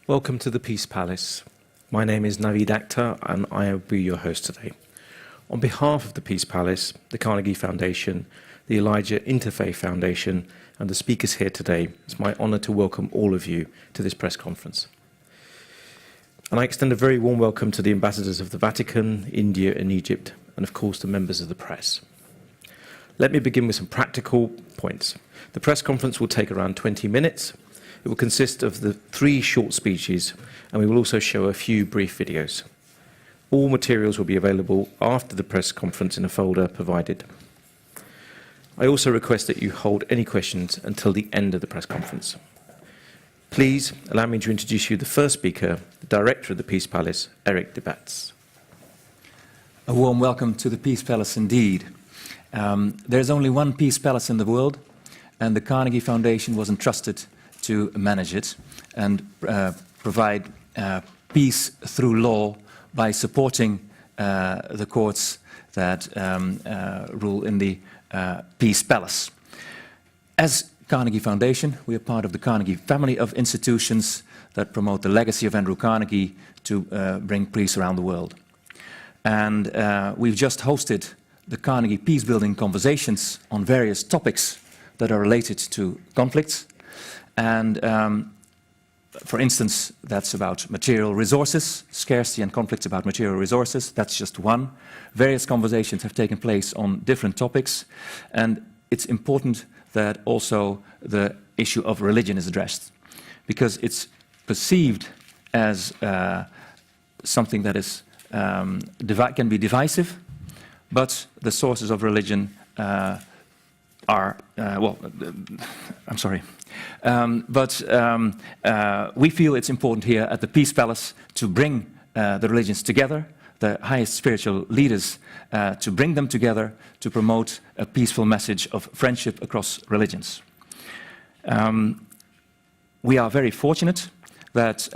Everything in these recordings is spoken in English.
Welcome to the Peace Palace. My name is Naveed Akhtar and I will be your host today. On behalf of the Peace Palace, the Carnegie Foundation, the Elijah Interfaith Foundation and the speakers here today, it's my honour to welcome all of you to this press conference. And I extend a very warm welcome to the ambassadors of the Vatican, India and Egypt, and of course the members of the press. Let me begin with some practical points. The press conference will take around 20 minutes. It will consist of the 3 short speeches, and we will also show a few brief videos. All materials will be available after the press conference in a folder provided. I also request that you hold any questions until the end of the press conference. Please allow me to introduce you the first speaker, the Director of the Peace Palace, Eric de Baets. A warm welcome to the Peace Palace indeed. There's only one Peace Palace in the world, and the Carnegie Foundation was entrusted to manage it and provide peace through law by supporting the courts that rule in the Peace Palace. As Carnegie Foundation, we are part of the Carnegie family of institutions that promote the legacy of Andrew Carnegie to bring peace around the world. And we've just hosted the Carnegie Peace Building Conversations on various topics that are related to conflicts. And for instance, that's about material resources, scarcity and conflicts about material resources. That's just one. Various conversations have taken place on different topics. And it's important that also the issue of religion is addressed, because it's perceived as something that is, can be divisive, but the sources of religion are, I'm sorry. We feel it's important here at the Peace Palace to bring the religions together, the highest spiritual leaders, to bring them together to promote a peaceful message of friendship across religions. We are very fortunate that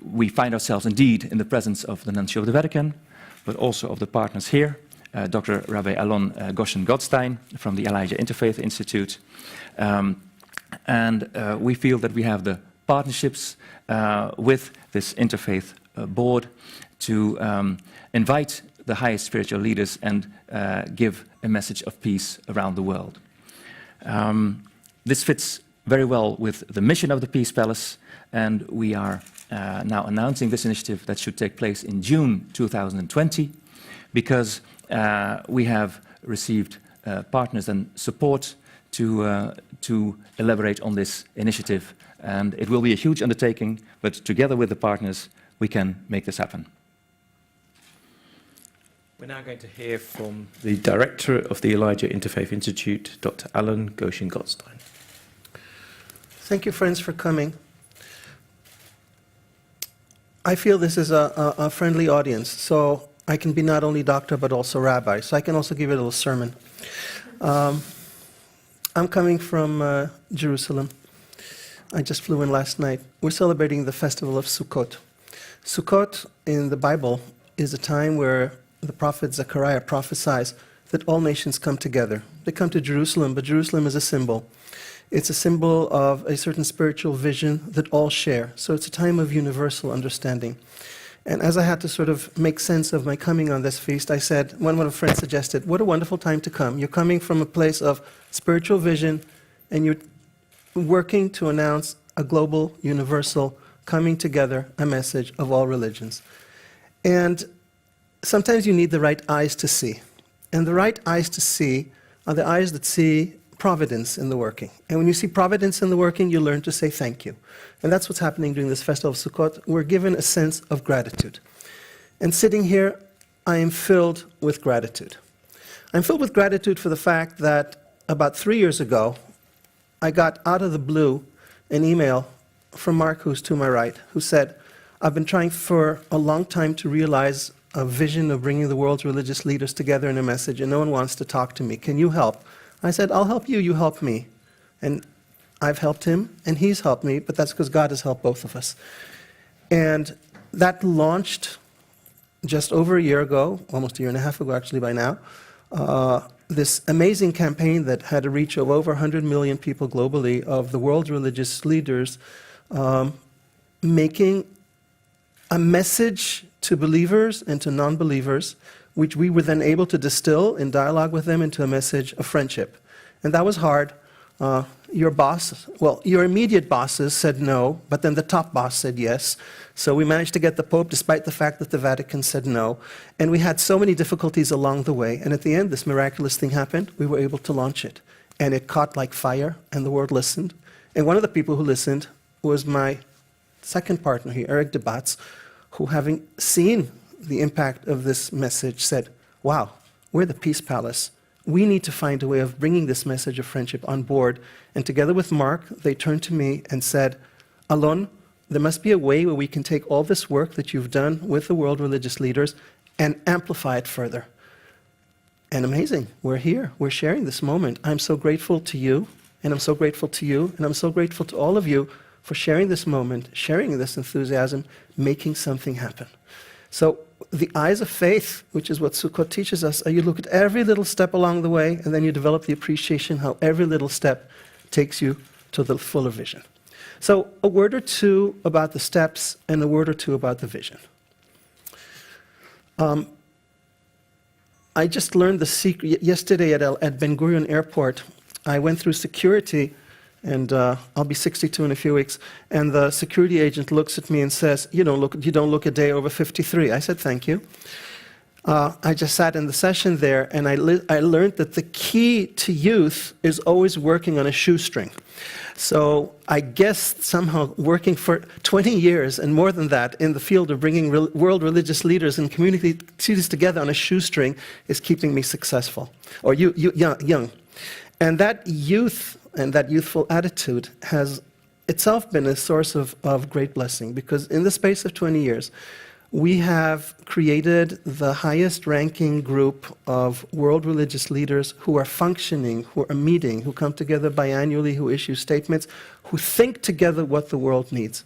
we find ourselves indeed in the presence of the Nuncio of the Vatican, but also of the partners here, Dr. Rabbi Alon Goshen-Goldstein from the Elijah Interfaith Institute. We feel that we have the partnerships with this interfaith board to invite the highest spiritual leaders and give a message of peace around the world. This fits very well with the mission of the Peace Palace, and we are now announcing this initiative that should take place in June 2020, because we have received partners and support to elaborate on this initiative. And it will be a huge undertaking, but together with the partners, we can make this happen. We're now going to hear from the Director of the Elijah Interfaith Institute, Dr. Alon Goshen-Goldstein. Thank you, friends, for coming. I feel this is a friendly audience, so I can be not only doctor, but also rabbi, so I can also give you a little sermon. I'm coming from Jerusalem. I just flew in last night. We're celebrating the festival of Sukkot. Sukkot in the Bible is a time where the prophet Zechariah prophesies that all nations come together. They come to Jerusalem, but Jerusalem is a symbol. It's a symbol of a certain spiritual vision that all share. So it's a time of universal understanding. And as I had to sort of make sense of my coming on this feast, I said, when one of my friends suggested, what a wonderful time to come. You're coming from a place of spiritual vision, and you're working to announce a global, universal, coming together, a message of all religions. And sometimes you need the right eyes to see. And the right eyes to see are the eyes that see providence in the working. And when you see providence in the working, you learn to say thank you. And that's what's happening during this festival of Sukkot. We're given a sense of gratitude. And sitting here, I am filled with gratitude. I'm filled with gratitude for the fact that about 3 years ago, I got out of the blue an email from Mark, who's to my right, who said, I've been trying for a long time to realize a vision of bringing the world's religious leaders together in a message, and no one wants to talk to me. Can you help? I said, I'll help you, you help me. And I've helped him, and he's helped me, but that's because God has helped both of us. And that launched just over a year ago, almost a year and a half ago actually by now, this amazing campaign that had a reach of over 100 million people globally, of the world's religious leaders making a message to believers and to non-believers, which we were then able to distill in dialogue with them into a message of friendship. And that was hard. Your boss, well, your immediate bosses said no, but then the top boss said yes. So we managed to get the Pope, despite the fact that the Vatican said no. And we had so many difficulties along the way. And at the end, this miraculous thing happened. We were able to launch it. And it caught like fire, and the world listened. And one of the people who listened was my second partner here, Eric de Batz, who, having seen the impact of this message, said, wow, we're the Peace Palace. We need to find a way of bringing this message of friendship on board. And together with Mark, they turned to me and said, Alon, there must be a way where we can take all this work that you've done with the world religious leaders and amplify it further. And amazing, we're here, we're sharing this moment. I'm so grateful to you, and I'm so grateful to you, and I'm so grateful to all of you for sharing this moment, sharing this enthusiasm, making something happen. So the eyes of faith, which is what Sukkot teaches us, are you look at every little step along the way, and then you develop the appreciation how every little step takes you to the fuller vision. So a word or two about the steps and a word or two about the vision. I just learned the secret yesterday at Ben Gurion Airport. I went through security, and I'll be 62 in a few weeks, and the security agent looks at me and says, you don't look a day over 53. I said, thank you. I just sat in the session there, and I learned that the key to youth is always working on a shoestring. So I guess somehow working for 20 years and more than that in the field of bringing world religious leaders and communities together on a shoestring is keeping me successful, or young. And that youth and that youthful attitude has itself been a source of great blessing, because in the space of 20 years, we have created the highest ranking group of world religious leaders who are functioning, who are meeting, who come together biannually, who issue statements, who think together what the world needs.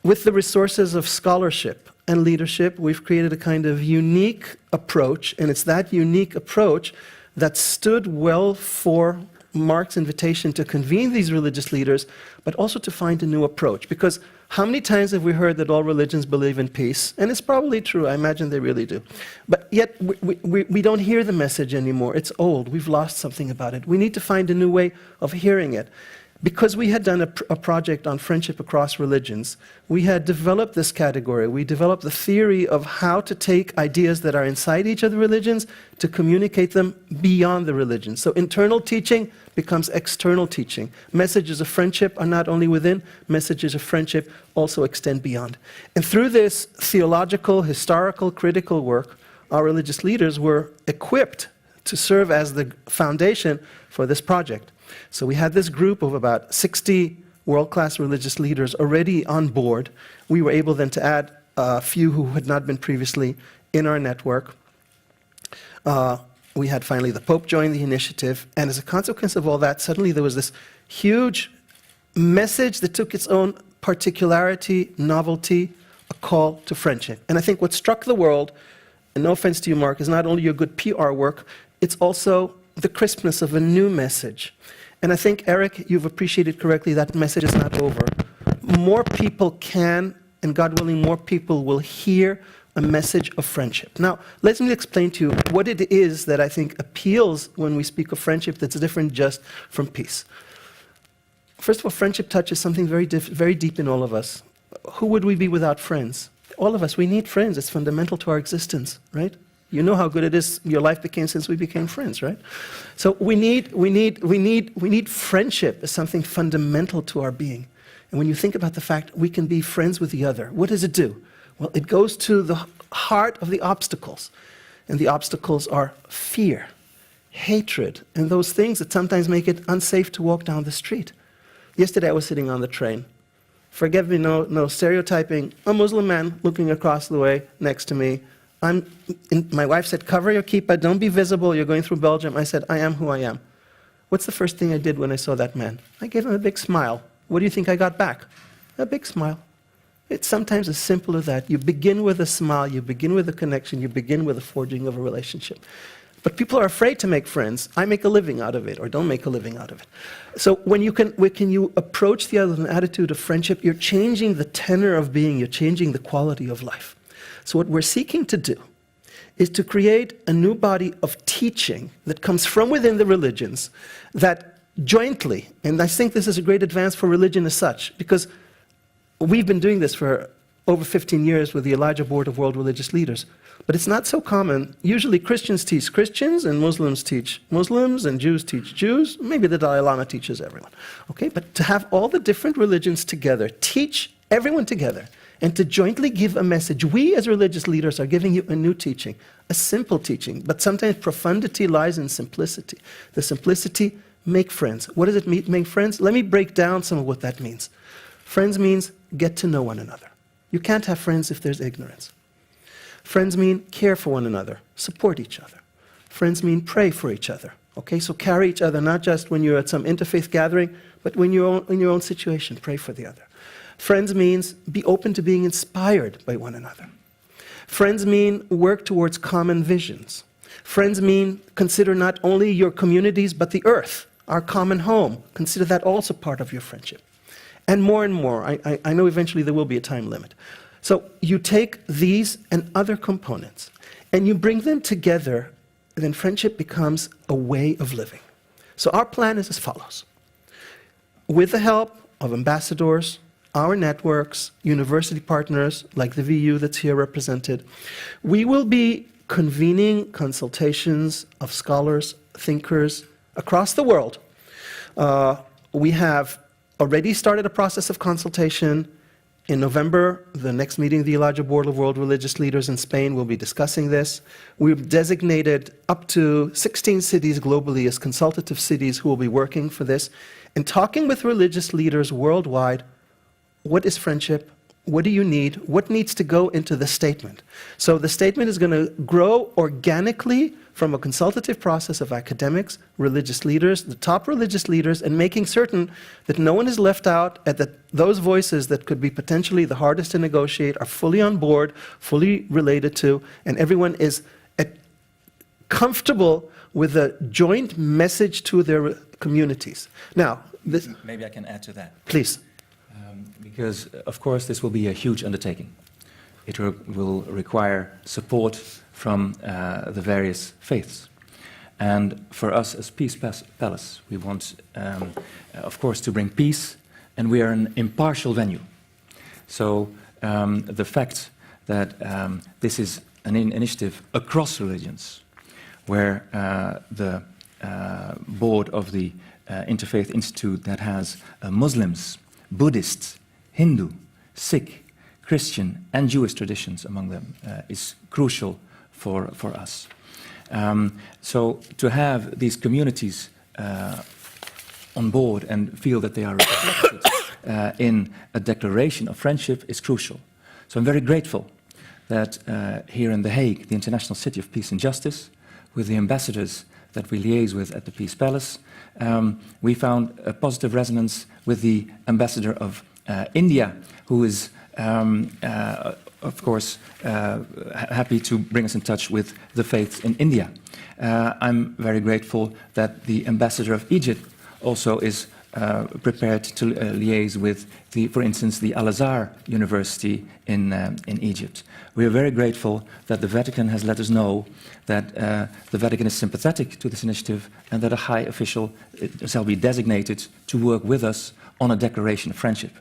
With the resources of scholarship and leadership, we've created a kind of unique approach, and it's that unique approach that stood well for Mark's invitation to convene these religious leaders, but also to find a new approach. Because how many times have we heard that all religions believe in peace? And it's probably true, I imagine they really do. But yet we don't hear the message anymore. It's old, we've lost something about it. We need to find a new way of hearing it. Because we had done a project on friendship across religions, we had developed this category. We developed the theory of how to take ideas that are inside each of the religions to communicate them beyond the religions. So internal teaching becomes external teaching. Messages of friendship are not only within, messages of friendship also extend beyond. And through this theological, historical, critical work, our religious leaders were equipped to serve as the foundation for this project. So we had this group of about 60 world-class religious leaders already on board. We were able then to add a few who had not been previously in our network. We had finally the Pope join the initiative, and as a consequence of all that, suddenly there was this huge message that took its own particularity, novelty, a call to friendship. And I think what struck the world, and no offense to you, Mark, is not only your good PR work, it's also the crispness of a new message. And I think, Eric, you've appreciated correctly that message is not over. More people can, and God willing, more people will hear a message of friendship. Now, let me explain to you what it is that I think appeals when we speak of friendship that's different just from peace. First of all, friendship touches something very deep in all of us. Who would we be without friends? All of us, we need friends. It's fundamental to our existence, right? You know how good it is your life became since we became friends, right? So we need friendship as something fundamental to our being. And when you think about the fact we can be friends with the other, what does it do? Well, it goes to the heart of the obstacles. And the obstacles are fear, hatred, and those things that sometimes make it unsafe to walk down the street. Yesterday I was sitting on the train. Forgive me, no stereotyping. A Muslim man looking across the way next to me. My wife said, cover your kippah, don't be visible, you're going through Belgium. I said, I am who I am. What's the first thing I did when I saw that man? I gave him a big smile. What do you think I got back? A big smile. It's sometimes as simple as that. You begin with a smile, you begin with a connection, you begin with a forging of a relationship. But people are afraid to make friends. I make a living out of it, or don't make a living out of it. So when you approach the other with an attitude of friendship, you're changing the tenor of being, you're changing the quality of life. So what we're seeking to do is to create a new body of teaching that comes from within the religions that jointly, and I think this is a great advance for religion as such, because we've been doing this for over 15 years with the Elijah Board of World Religious Leaders. But it's not so common. Usually Christians teach Christians, and Muslims teach Muslims, and Jews teach Jews. Maybe the Dalai Lama teaches everyone. Okay, but to have all the different religions together, teach everyone together, and to jointly give a message. We as religious leaders are giving you a new teaching, a simple teaching, but sometimes profundity lies in simplicity. The simplicity, make friends. What does it mean, make friends? Let me break down some of what that means. Friends means get to know one another. You can't have friends if there's ignorance. Friends mean care for one another, support each other. Friends mean pray for each other. Okay, so carry each other, not just when you're at some interfaith gathering, but when you're in your own situation, pray for the other. Friends means be open to being inspired by one another. Friends mean work towards common visions. Friends mean consider not only your communities, but the earth, our common home. Consider that also part of your friendship. And more, I know eventually there will be a time limit. So you take these and other components, and you bring them together, and then friendship becomes a way of living. So our plan is as follows. With the help of ambassadors, our networks, university partners, like the VU that's here represented, we will be convening consultations of scholars, thinkers across the world. We have already started a process of consultation. In November, the next meeting of the Elijah Board of World Religious Leaders in Spain will be discussing this. We've designated up to 16 cities globally as consultative cities who will be working for this and talking with religious leaders worldwide. What is friendship? What do you need? What needs to go into the statement? So the statement is going to grow organically from a consultative process of academics, religious leaders, the top religious leaders, and making certain that no one is left out, and that those voices that could be potentially the hardest to negotiate are fully on board, fully related to, and everyone is comfortable with a joint message to their communities. Now, this... Maybe I can add to that. Please. Because, of course, this will be a huge undertaking. It will require support from the various faiths. And for us as Peace Palace, we want, of course, to bring peace, and we are an impartial venue. So the fact that this is an initiative across religions, where the board of the Interfaith Institute that has Muslims, Buddhists, Hindu, Sikh, Christian, and Jewish traditions among them is crucial for us. So to have these communities on board and feel that they are reflected in a declaration of friendship is crucial. So I'm very grateful that here in The Hague, the International City of Peace and Justice, with the ambassadors that we liaise with at the Peace Palace, we found a positive resonance with the ambassador of India, who is, of course, happy to bring us in touch with the faiths in India. I'm very grateful that the ambassador of Egypt also is prepared to liaise with, for instance, the Al-Azhar University in Egypt. We are very grateful that the Vatican has let us know that the Vatican is sympathetic to this initiative and that a high official shall be designated to work with us on a declaration of friendship.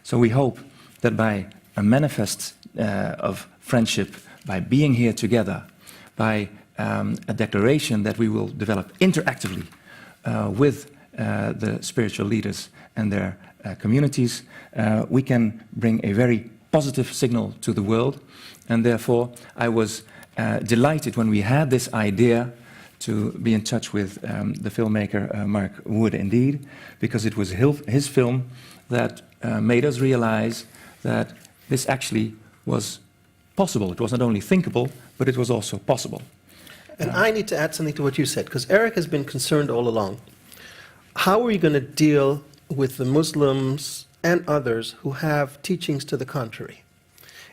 So we hope that by a manifest of friendship, by being here together, by a declaration that we will develop interactively with the spiritual leaders and their communities, we can bring a very positive signal to the world. And therefore, I was delighted when we had this idea to be in touch with the filmmaker Mark Wood, indeed, because it was his film that made us realize that this actually was possible. It was not only thinkable, but it was also possible. And I need to add something to what you said, because Eric has been concerned all along. How are we going to deal with the Muslims and others who have teachings to the contrary?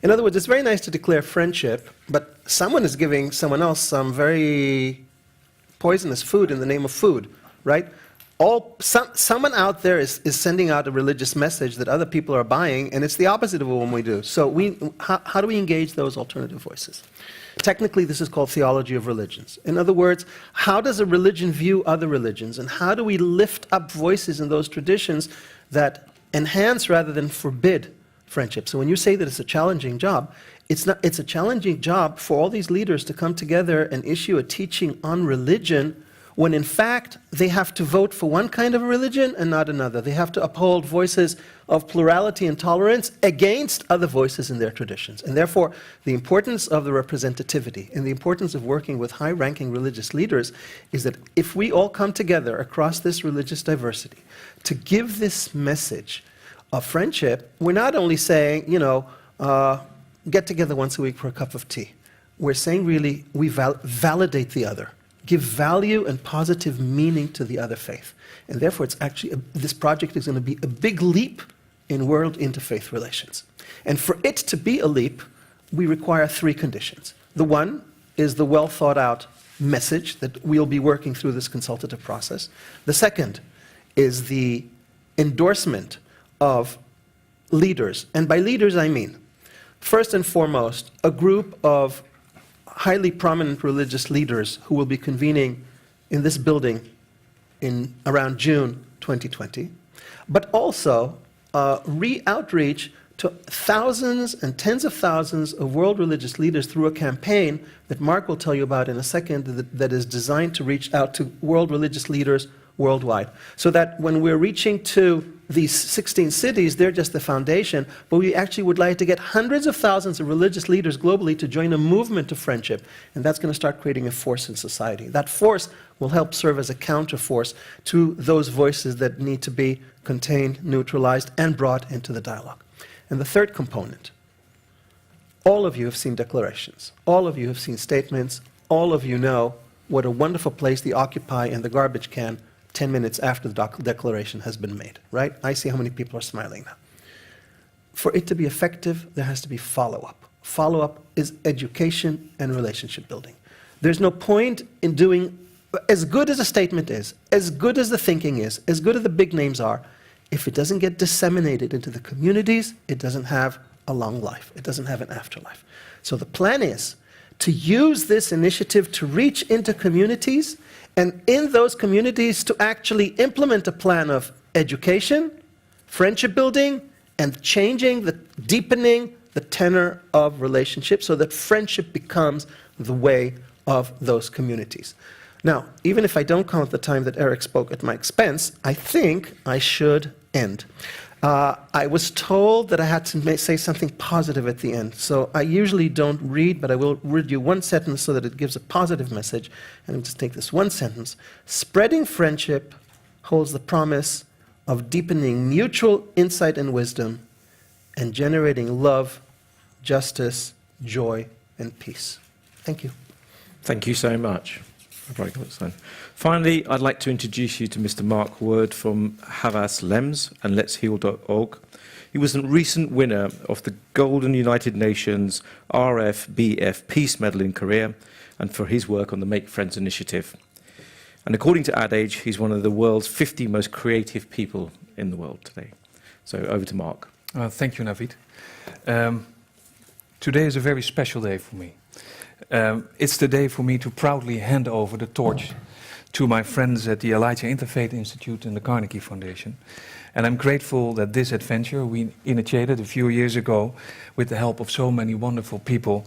In other words, it's very nice to declare friendship, but someone is giving someone else some very poisonous food in the name of food, right? Someone out there is sending out a religious message that other people are buying, and it's the opposite of what we do. So how do we engage those alternative voices? Technically, this is called theology of religions. In other words, how does a religion view other religions, and how do we lift up voices in those traditions that enhance rather than forbid friendship? So when you say that it's a challenging job, it's a challenging job for all these leaders to come together and issue a teaching on religion when in fact they have to vote for one kind of religion and not another. They have to uphold voices of plurality and tolerance against other voices in their traditions. And therefore, the importance of the representativity and the importance of working with high-ranking religious leaders is that if we all come together across this religious diversity to give this message of friendship, we're not only saying, get together once a week for a cup of tea. We're saying really, we validate the other. Give value and positive meaning to the other faith. And therefore, it's actually, this project is going to be a big leap in world interfaith relations. And for it to be a leap, we require 3 conditions. The one is the well thought out message that we'll be working through this consultative process. The second is the endorsement of leaders. And by leaders, I mean, first and foremost, a group of highly prominent religious leaders who will be convening in this building in around June 2020, but also outreach to thousands and tens of thousands of world religious leaders through a campaign that Mark will tell you about in a second that is designed to reach out to world religious leaders worldwide. So that when we're reaching to these 16 cities, they're just the foundation, but we actually would like to get hundreds of thousands of religious leaders globally to join a movement of friendship, and that's going to start creating a force in society. That force will help serve as a counterforce to those voices that need to be contained, neutralized, and brought into the dialogue. And the third component, all of you have seen declarations, all of you have seen statements, all of you know what a wonderful place the Occupy and the garbage can 10 minutes after the declaration has been made, right? I see how many people are smiling now. For it to be effective, there has to be follow-up. Follow-up is education and relationship building. There's no point in doing, as good as a statement is, as good as the thinking is, as good as the big names are, if it doesn't get disseminated into the communities, it doesn't have a long life. It doesn't have an afterlife. So the plan is to use this initiative to reach into communities, and in those communities to actually implement a plan of education, friendship building, and deepening the tenor of relationships so that friendship becomes the way of those communities. Now, even if I don't count the time that Eric spoke at my expense, I think I should end. I was told that I had to say something positive at the end, so I usually don't read, but I will read you one sentence so that it gives a positive message, and I'll just take this one sentence. Spreading friendship holds the promise of deepening mutual insight and wisdom and generating love, justice, joy, and peace. Thank you. Thank you so much. Finally, I'd like to introduce you to Mr. Mark Word from Havas Lems and Let'sHeal.org. He was a recent winner of the Golden United Nations RFBF Peace Medal in Korea and for his work on the Make Friends initiative. And according to AdAge, he's one of the world's 50 most creative people in the world today. So over to Mark. Thank you, Navid. Today is a very special day for me. It's the day for me to proudly hand over the torch to my friends at the Elijah Interfaith Institute and the Carnegie Foundation. And I'm grateful that this adventure we initiated a few years ago with the help of so many wonderful people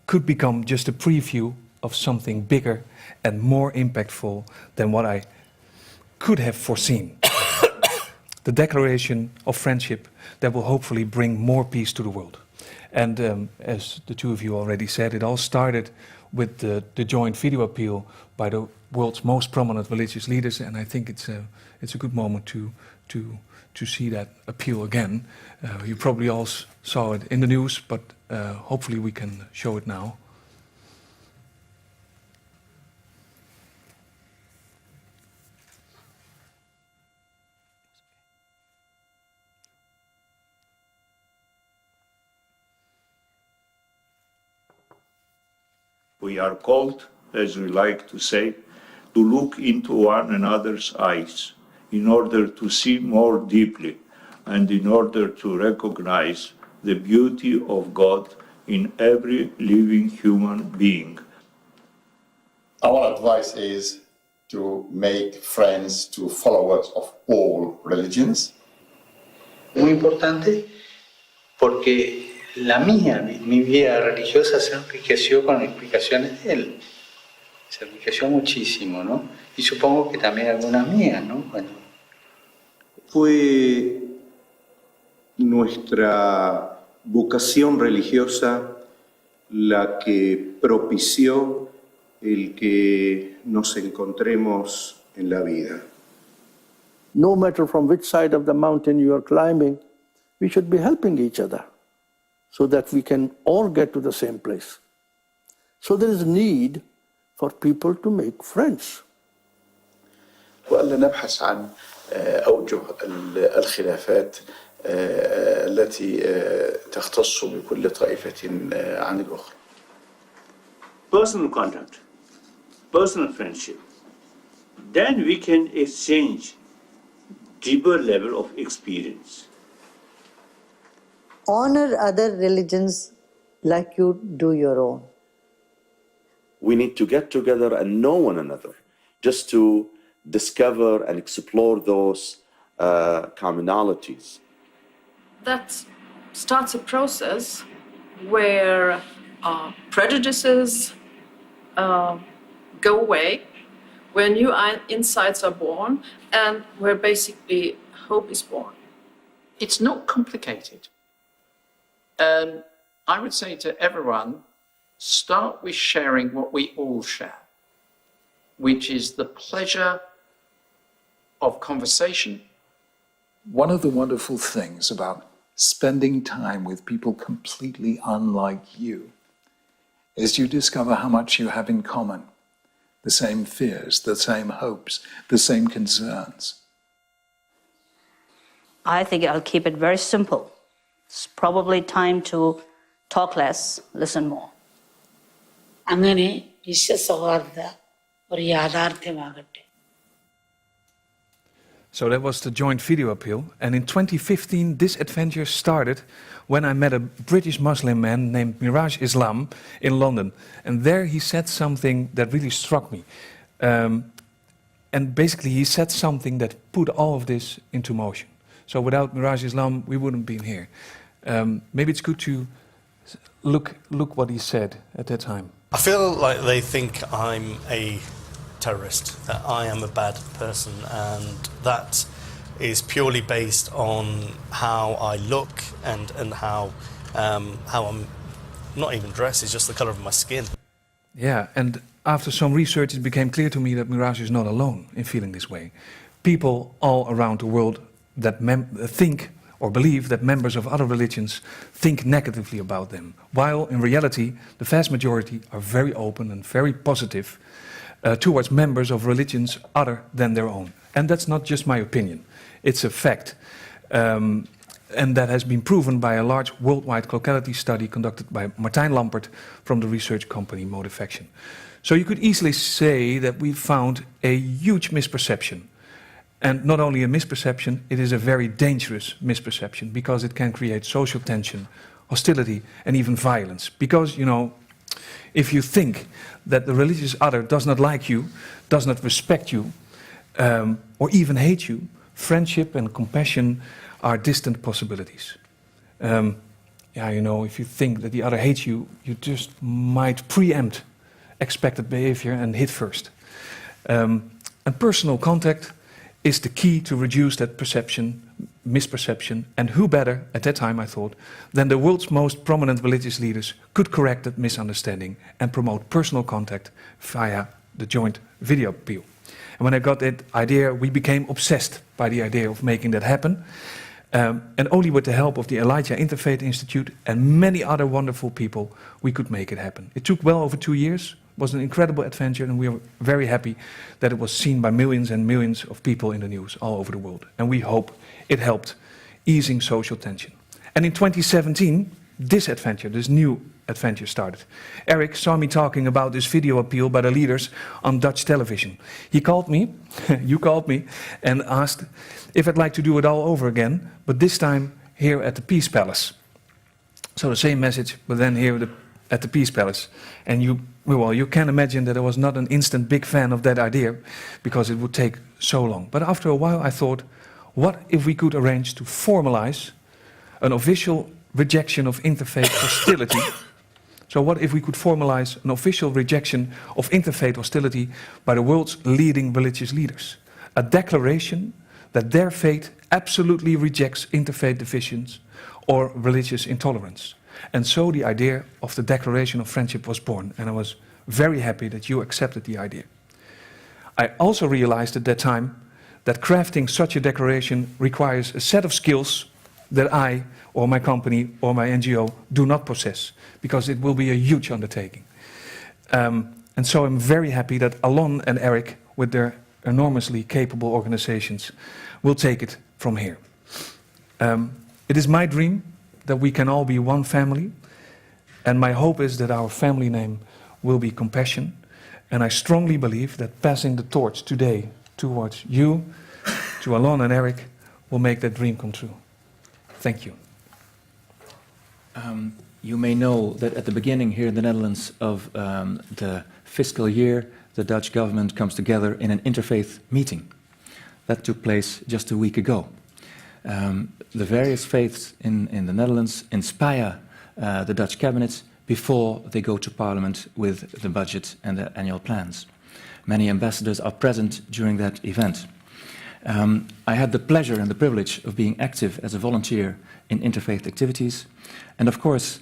could become just a preview of something bigger and more impactful than what I could have foreseen. The declaration of friendship that will hopefully bring more peace to the world. And as the two of you already said, it all started with the joint video appeal by the world's most prominent religious leaders, and I think it's a good moment to see that appeal again. You probably all saw it in the news, but hopefully we can show it now. We are called as we like to say, to look into one another's eyes in order to see more deeply and in order to recognize the beauty of God in every living human being. Our advice is to make friends to followers of all religions. Muy importante porque mi vida religiosa se enriqueció con explicaciones de él. Se enriqueció muchísimo, ¿no? Y supongo que también algunas mías, ¿no? Bueno. Fue nuestra vocación religiosa la que propició el que nos encontremos en la vida. No matter from which side of the mountain you are climbing, we should be helping each other so that we can all get to the same place. So there is need for people to make friends. وألا نبحث عن أوجه الخلافات التي تختص بكل طائفة عن الأخرى. Personal contact, personal friendship. Then we can exchange deeper level of experience. Honor other religions like you do your own. We need to get together and know one another, just to discover and explore those commonalities. That starts a process where prejudices go away, where new insights are born, and where basically hope is born. It's not complicated. I would say to everyone, start with sharing what we all share, which is the pleasure of conversation. One of the wonderful things about spending time with people completely unlike you is you discover how much you have in common. The same fears, the same hopes, the same concerns. I think I'll keep it very simple. It's probably time to talk less, listen more. അങ്ങനെ വിശ്വസൗഹാർദ്ദ ഒരു യാഥാർത്ഥ്യമാകട്ടെ. So that was the joint video appeal. And in 2015, this adventure started when I met a British Muslim man named Miraj Islam in London. And there he said something that really struck me. And basically he said something that put all of this into motion. So without Miraj Islam, we wouldn't be here. Maybe it's good to look what he said at that time. I feel like they think I'm a terrorist, that I am a bad person, and that is purely based on how I look and how I'm not even dressed, it's just the colour of my skin. Yeah, and after some research it became clear to me that Miraj is not alone in feeling this way. People all around the world that think or believe that members of other religions think negatively about them, while in reality the vast majority are very open and very positive towards members of religions other than their own. And that's not just my opinion, it's a fact. And that has been proven by a large worldwide locality study conducted by Martijn Lampert from the research company Motivaction. So you could easily say that we found a huge misperception. And not only a misperception, it is a very dangerous misperception because it can create social tension, hostility, and even violence. Because, you know, if you think that the religious other does not like you, does not respect you, or even hate you, friendship and compassion are distant possibilities. You know, if you think that the other hates you, you just might preempt expected behavior and hit first. And personal contact is the key to reduce that misperception, and who better, at that time I thought, than the world's most prominent religious leaders could correct that misunderstanding and promote personal contact via the joint video appeal. And when I got that idea, we became obsessed by the idea of making that happen. And only with the help of the Elijah Interfaith Institute and many other wonderful people, we could make it happen. It took well over 2 years. It was an incredible adventure, and we are very happy that it was seen by millions and millions of people in the news all over the world. And we hope it helped easing social tension. And in 2017, this adventure, this new adventure started. Eric saw me talking about this video appeal by the leaders on Dutch television. He called me, you called me, and asked if I'd like to do it all over again, but this time here at the Peace Palace. So the same message, but then here at the Peace Palace. And you can imagine that I was not an instant big fan of that idea, because it would take so long. But after a while I thought, what if we could arrange to formalize an official rejection of interfaith hostility? So what if we could formalize an official rejection of interfaith hostility by the world's leading religious leaders? A declaration that their faith absolutely rejects interfaith divisions or religious intolerance. And so the idea of the Declaration of Friendship was born, and I was very happy that you accepted the idea. I also realized at that time that crafting such a declaration requires a set of skills that I, or my company, or my NGO do not possess, because it will be a huge undertaking. And so I'm very happy that Alon and Eric, with their enormously capable organizations, will take it from here. It is my dream that we can all be one family, and my hope is that our family name will be Compassion, and I strongly believe that passing the torch today towards you, to Alon and Eric, will make that dream come true. Thank you. You may know that at the beginning here in the Netherlands of the fiscal year, the Dutch government comes together in an interfaith meeting. That took place just a week ago. The various faiths in the Netherlands inspire the Dutch cabinet before they go to Parliament with the budget and the annual plans. Many ambassadors are present during that event. I had the pleasure and the privilege of being active as a volunteer in interfaith activities, and of course,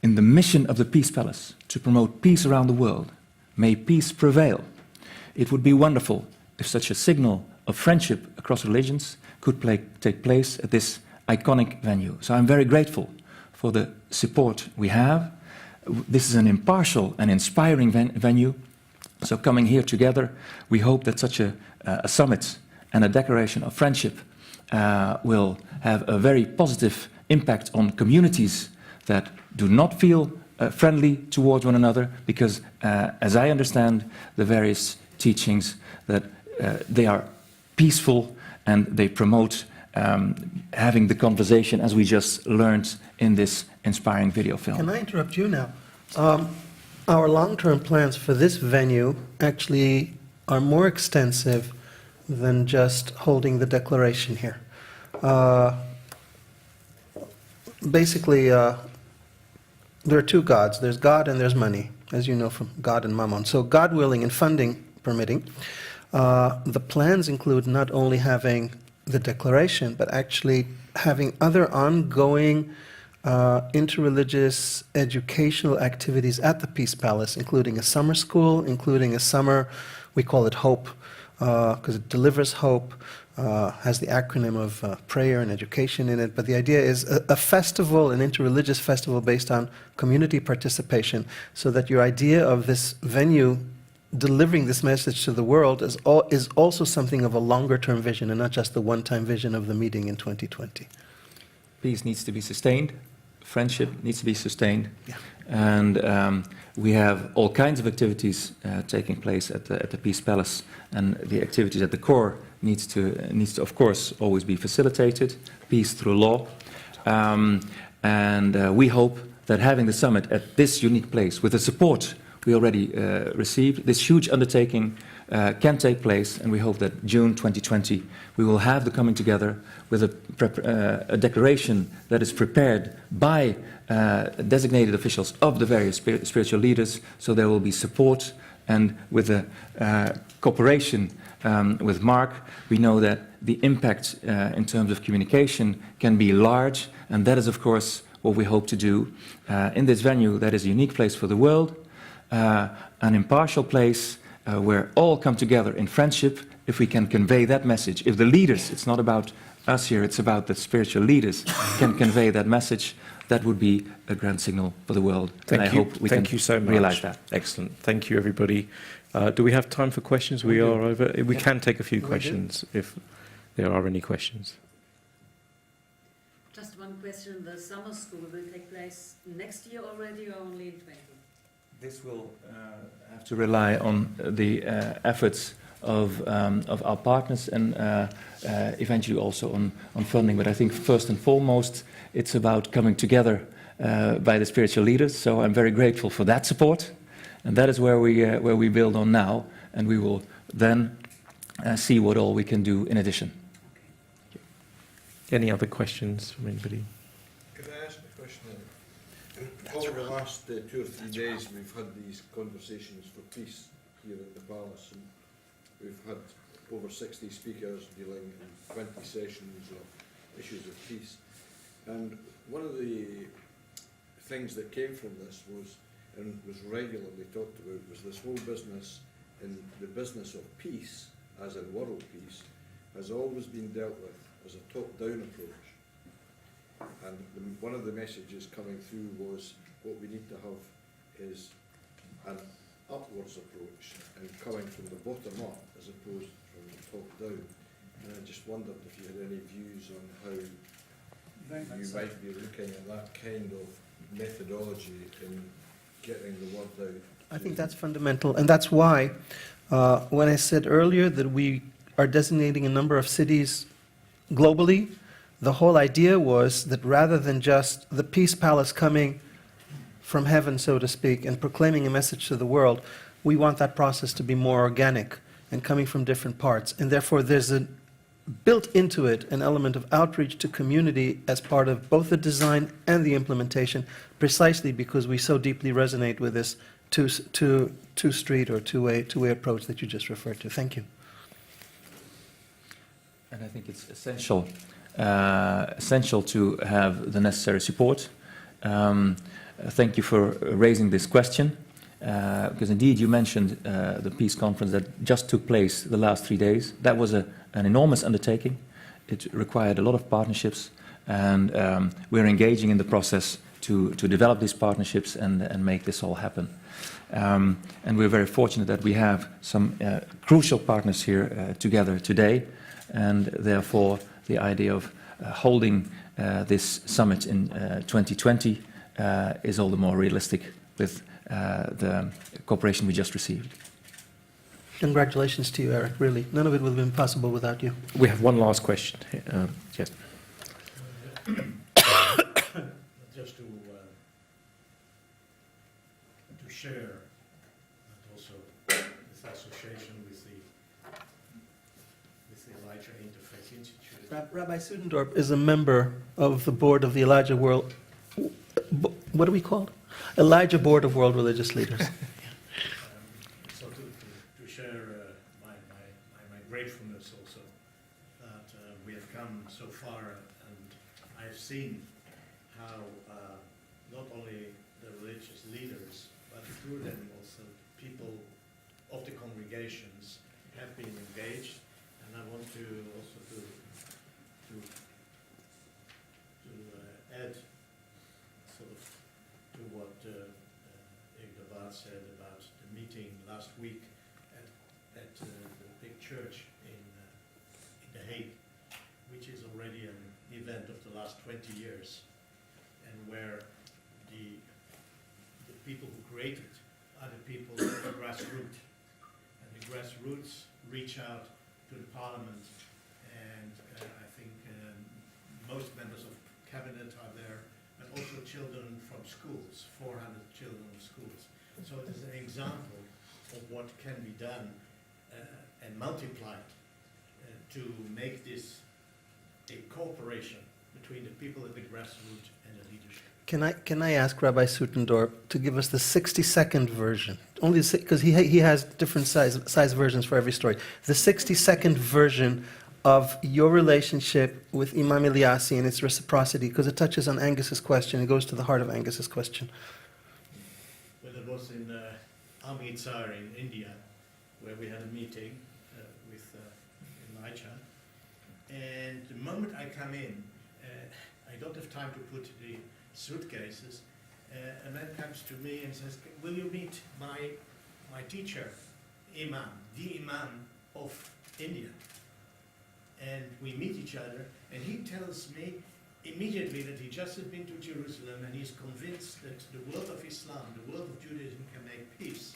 in the mission of the Peace Palace to promote peace around the world. May peace prevail. It would be wonderful if such a signal of friendship across religions could take place at this iconic venue. So I'm very grateful for the support we have. This is an impartial and inspiring venue. So coming here together, we hope that such a summit and a declaration of friendship will have a very positive impact on communities that do not feel friendly towards one another, because as I understand the various teachings, that they are peaceful and they promote having the conversation as we just learned in this inspiring video film. Can I interrupt you now? Our long-term plans for this venue actually are more extensive than just holding the declaration here. Basically, there are two gods. There's God and there's money, as you know from God and Mammon. So God willing and funding permitting, the plans include not only having the declaration, but actually having other ongoing interreligious educational activities at the Peace Palace, including a summer school, including a summer, we call it HOPE, because it delivers hope, has the acronym of prayer and education in it. But the idea is a festival, an interreligious festival based on community participation, so that your idea of this venue delivering this message to the world is also something of a longer-term vision and not just the one-time vision of the meeting in 2020. Peace needs to be sustained. Friendship needs to be sustained. Yeah. And we have all kinds of activities taking place at the Peace Palace, and the activities at the core needs to of course always be facilitated, peace through law, and we hope that having the summit at this unique place with the support we already received, this huge undertaking can take place, and we hope that June 2020 we will have the coming together with a declaration that is prepared by designated officials of the various spiritual leaders, so there will be support, and with the cooperation with Mark, we know that the impact in terms of communication can be large, and that is of course what we hope to do in this venue that is a unique place for the world, an impartial place where all come together in friendship. If we can convey that message, if the leaders, it's not about us here, it's about the spiritual leaders, can convey that message, that would be a grand signal for the world. Thank and you. I hope we Thank can you so much. realize that. Excellent. Thank you, everybody. Do we have time for questions? We are over. We can take a few questions if there are any questions. Just one question, the summer school will take place next year already or only in 20? This will have to rely on the efforts of our partners and eventually also on funding. But I think first and foremost, it's about coming together by the spiritual leaders. So I'm very grateful for that support, and that is where we build on now, and we will then see what all we can do in addition. Any other questions from anybody? Could I ask a question? Over the last 2 or 3 days, we've had these conversations for peace here at the Palace, and we've had over 60 speakers dealing in 20 sessions of issues of peace. And one of the things that came from this was, and was regularly talked about, was this whole business, in the business of peace, as in world peace, has always been dealt with as a top-down approach. And one of the messages coming through was what we need to have is an upwards approach and coming from the bottom up as opposed from the top down. And I just wondered if you had any views on how you might be looking at that kind of methodology in getting the word out. I think that's fundamental, and that's why when I said earlier that we are designating a number of cities globally, the whole idea was that rather than just the Peace Palace coming from heaven, so to speak, and proclaiming a message to the world, we want that process to be more organic and coming from different parts. And therefore, there's built into it an element of outreach to community as part of both the design and the implementation, precisely because we so deeply resonate with this two-street or two-way approach that you just referred to. Thank you. And I think it's essential to have the necessary support. Thank you for raising this question, because indeed you mentioned the peace conference that just took place the last 3 days. That was an enormous undertaking. It required a lot of partnerships, and we're engaging in the process to develop these partnerships and make this all happen. And we're very fortunate that we have some crucial partners here together today, and therefore the idea of holding this summit in 2020 is all the more realistic with the cooperation we just received. Congratulations to you, Eric, really. None of it would have been possible without you. We have one last question. Yes. Just to share, and also this association with the Elijah Interfaith Institute. Rabbi Sudendorp is a member of the board of the Elijah World. What are we called? Elijah Board of World Religious Leaders. So to share my gratefulness also that we have come so far, and I've seen how not only the religious leaders, but through them also people of the congregations have been engaged, and I want to also to add sort of to what Eric Davat said about the meeting last week at the big church in The Hague, which is already an event of the last 20 years, and where the people who create it are the people at the grassroots, and the grassroots reach out to the parliament, and I think most members of cabinet are there, but also children from schools, 400 children of schools. So it is an example of what can be done and multiplied to make this a cooperation between the people at the grassroots and the leadership. Can I ask Rabbi Sutendorp to give us the 60-second version? Only because he has different size versions for every story. The 60-second version of your relationship with Imam Ilyasi and its reciprocity, because it touches on Angus's question. It goes to the heart of Angus's question. Well, it was in Amritsar in India, where we had a meeting with Elijah. And the moment I come in, I don't have time to put the suitcases. A man comes to me and says, "Will you meet my teacher, Imam, the Imam of India?" And we meet each other, and he tells me immediately that he just had been to Jerusalem and he's convinced that the world of Islam, the world of Judaism can make peace.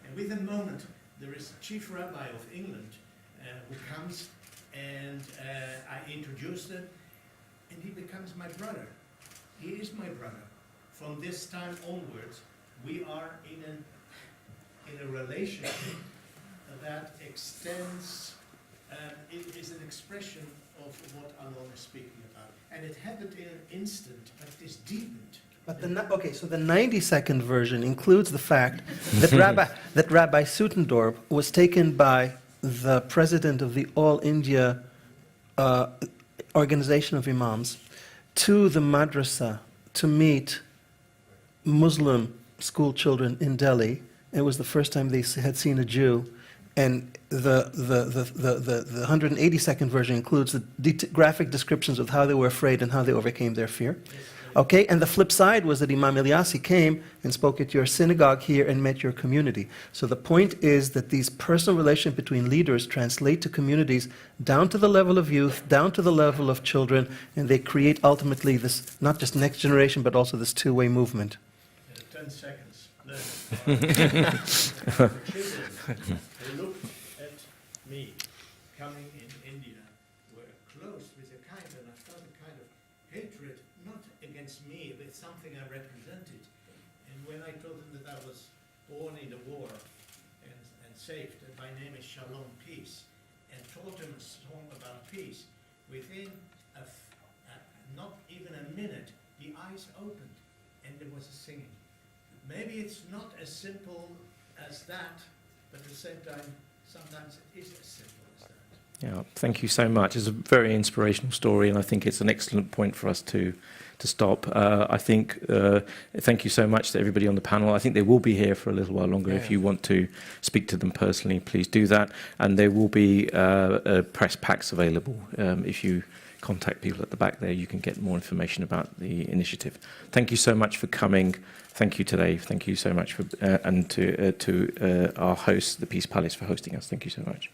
And with a moment, there is the chief rabbi of England who comes and I introduced him and he becomes my brother. He is my brother. From this time onwards, we are in a relationship that extends, it is an expression of what Allah is speaking about. And it happened in an instant, but it is deepened. But so the 90-second version includes the fact that Rabbi Sutendorp was taken by the president of the All India Organization of Imams to the madrasa to meet Muslim school children in Delhi. It was the first time they had seen a Jew, and the 180-second version includes the graphic descriptions of how they were afraid and how they overcame their fear. Okay, and the flip side was that Imam Ilyasi came and spoke at your synagogue here and met your community. So the point is that these personal relations between leaders translate to communities down to the level of youth, down to the level of children, and they create ultimately this, not just next generation, but also this two-way movement. 10 seconds. The children who looked at me coming in India were closed with a kind, and I felt a kind of hatred, not against me, but something I represented. And when I told them that I was born in the war and saved, that my name is Shalom, peace, and taught them a song about peace, within not even a minute, the eyes opened and there was a singing. Maybe it's not as simple as that, but at the same time, sometimes it is as simple as that. Yeah, thank you so much. It's a very inspirational story, and I think it's an excellent point for us to stop. I think, thank you so much to everybody on the panel. I think they will be here for a little while longer. If you want to speak to them personally, please do that. And there will be press packs available. If you contact people at the back there, you can get more information about the initiative. Thank you so much for coming. Thank you today. Thank you so much for and to our host, the Peace Palace, for hosting us. Thank you so much.